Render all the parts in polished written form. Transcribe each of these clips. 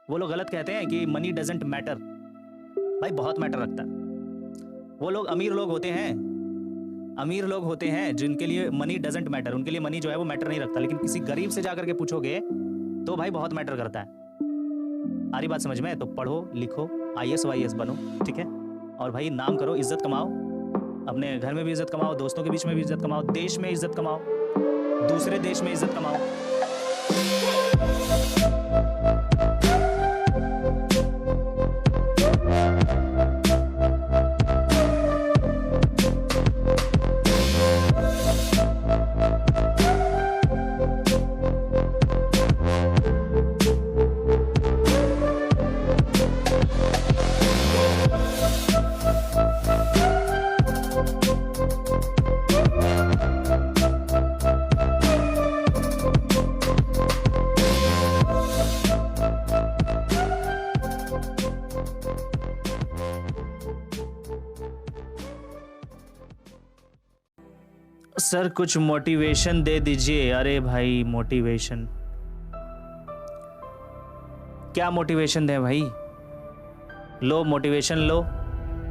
वो लोग गलत कहते हैं कि मनी डजंट मैटर। भाई बहुत मैटर रखता है। वो लोग अमीर लोग होते हैं जिनके लिए मनी डजंट मैटर, उनके लिए मनी जो है वो मैटर नहीं रखता। लेकिन किसी गरीब से जाकर के पूछोगे तो भाई बहुत मैटर करता है। आ रही बात समझ में? तो पढ़ो लिखो, IAS वाईएस बनो, ठीक है। और भाई नाम करो, इज्जत कमाओ, अपने घर में भी इज्जत कमाओ, दोस्तों के बीच में भी इज्जत कमाओ, देश में इज्जत कमाओ, दूसरे देश में इज्जत कमाओ। सर कुछ मोटिवेशन दे दीजिए। अरे भाई मोटिवेशन क्या मोटिवेशन दें भाई? लो मोटिवेशन लो।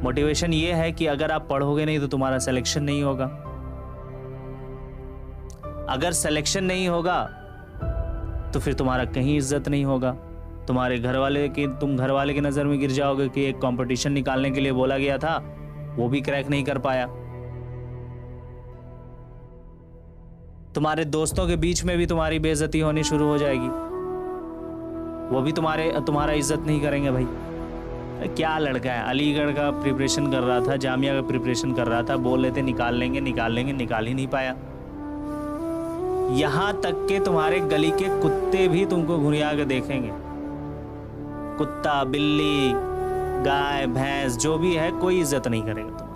मोटिवेशन ये है कि अगर आप पढ़ोगे नहीं तो तुम्हारा सिलेक्शन नहीं होगा। अगर सिलेक्शन नहीं होगा तो फिर तुम्हारा कहीं इज्जत नहीं होगा। तुम्हारे घर वाले की नज़र में गिर जाओगे कि एक कंपटीशन निकालने के लिए बोला गया था, वो भी क्रैक नहीं कर पाया। तुम्हारे दोस्तों के बीच में भी तुम्हारी बेइज्जती होनी शुरू हो जाएगी, वो भी तुम्हारा इज्जत नहीं करेंगे। भाई क्या लड़का है, अलीगढ़ का प्रिपरेशन कर रहा था, जामिया का प्रिपरेशन कर रहा था, बोल रहे थे निकाल लेंगे, निकाल ही नहीं पाया। यहां तक के तुम्हारे गली के कुत्ते भी तुमको घुरिया के देखेंगे। कुत्ता, बिल्ली, गाय, भैंस जो भी है, कोई इज्जत नहीं करेगा तुम्हारा,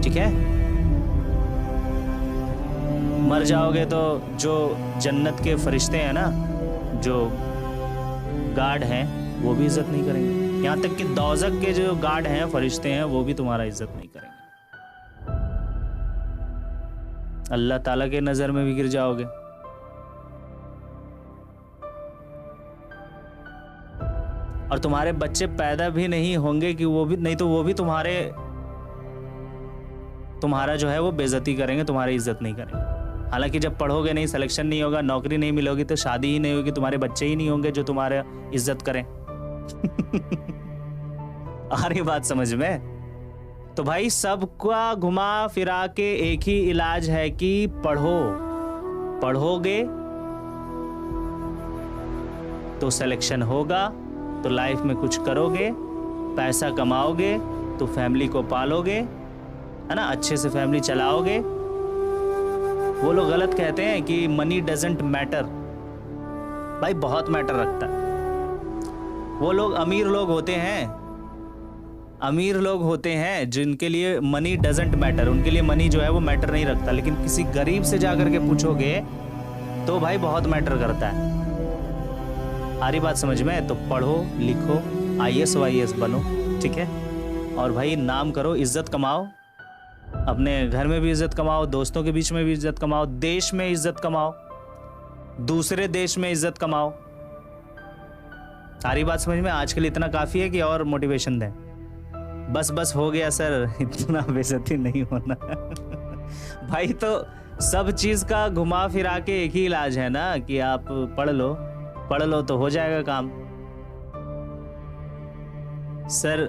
ठीक है। मर जाओगे तो जो जन्नत के फरिश्ते हैं ना, जो गार्ड हैं, वो भी इज्जत नहीं करेंगे। यहाँ तक कि दोज़ख के जो गार्ड हैं, फरिश्ते हैं, वो भी तुम्हारा इज्जत नहीं करेंगे। अल्लाह ताला के नजर में भी गिर जाओगे। और तुम्हारे बच्चे पैदा भी नहीं होंगे कि वो भी तुम्हारा जो है वो बेइज्जती करेंगे, तुम्हारी इज्जत नहीं करेंगे। हालांकि जब पढ़ोगे नहीं, सिलेक्शन नहीं होगा, नौकरी नहीं मिलोगी, तो शादी ही नहीं होगी, तुम्हारे बच्चे ही नहीं होंगे जो तुम्हारा इज्जत करें। आ रही बात समझ में? तो भाई सबका घुमा फिरा के एक ही इलाज है कि पढ़ोगे तो सिलेक्शन होगा, तो लाइफ में कुछ करोगे, पैसा कमाओगे, तो फैमिली को पालोगे, है ना, अच्छे से फैमिली चलाओगे। वो लोग गलत कहते हैं कि मनी डजंट मैटर। भाई बहुत मैटर रखता है। वो लोग अमीर लोग होते हैं जिनके लिए मनी डजंट मैटर, उनके लिए मनी जो है वो मैटर नहीं रखता। लेकिन किसी गरीब से जाकर के पूछोगे तो भाई बहुत मैटर करता है। आ रही बात समझ में? तो पढ़ो लिखो, IAS वाईएस बनो, ठीक है। और भाई नाम करो, इज्जत कमाओ, अपने घर में भी इज्जत कमाओ, दोस्तों के बीच में भी इज्जत कमाओ, देश में इज्जत कमाओ, दूसरे देश में इज्जत कमाओ। सारी बात समझ में? आज के लिए इतना काफी है कि और मोटिवेशन दें? बस हो गया सर, इतना बेइज्जती नहीं होना। भाई तो सब चीज का घुमा फिरा के एक ही इलाज है ना कि आप पढ़ लो तो हो जाएगा काम। सर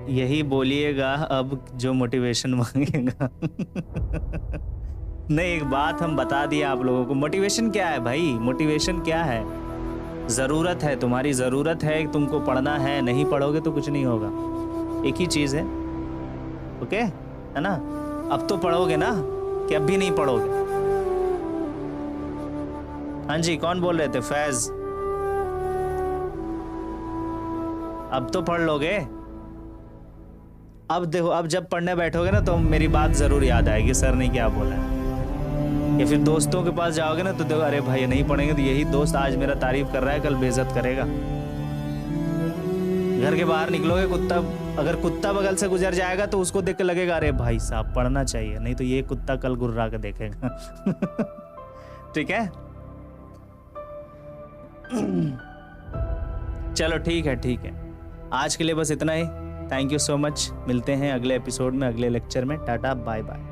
यही बोलिएगा अब जो मोटिवेशन मांगेगा। नहीं, एक बात हम बता दिया आप लोगों को। मोटिवेशन क्या है भाई? मोटिवेशन क्या है? जरूरत है, तुम्हारी जरूरत है, तुमको पढ़ना है, नहीं पढ़ोगे तो कुछ नहीं होगा। एक ही चीज है, ओके, है ना। अब तो पढ़ोगे ना, कि अब भी नहीं पढ़ोगे? हाँ जी, कौन बोल रहे थे? फैज। अब तो पढ़ लोगे। अब देखो, अब जब पढ़ने बैठोगे ना तो मेरी बात जरूर याद आएगी, सर ने क्या बोला है। या फिर दोस्तों के पास जाओगे ना तो देखो, अरे भाई नहीं पढ़ेंगे तो यही दोस्त आज मेरा तारीफ कर रहा है, कल बेइज्जत करेगा। घर के बाहर निकलोगे, अगर कुत्ता बगल से गुजर जाएगा तो उसको देख के लगेगा अरे भाई साहब पढ़ना चाहिए, नहीं तो ये कुत्ता कल गुर्रा के देखेगा। ठीक है। चलो ठीक है, आज के लिए बस इतना ही। थैंक यू सो मच, मिलते हैं अगले एपिसोड में, अगले लेक्चर में। Tata bye bye.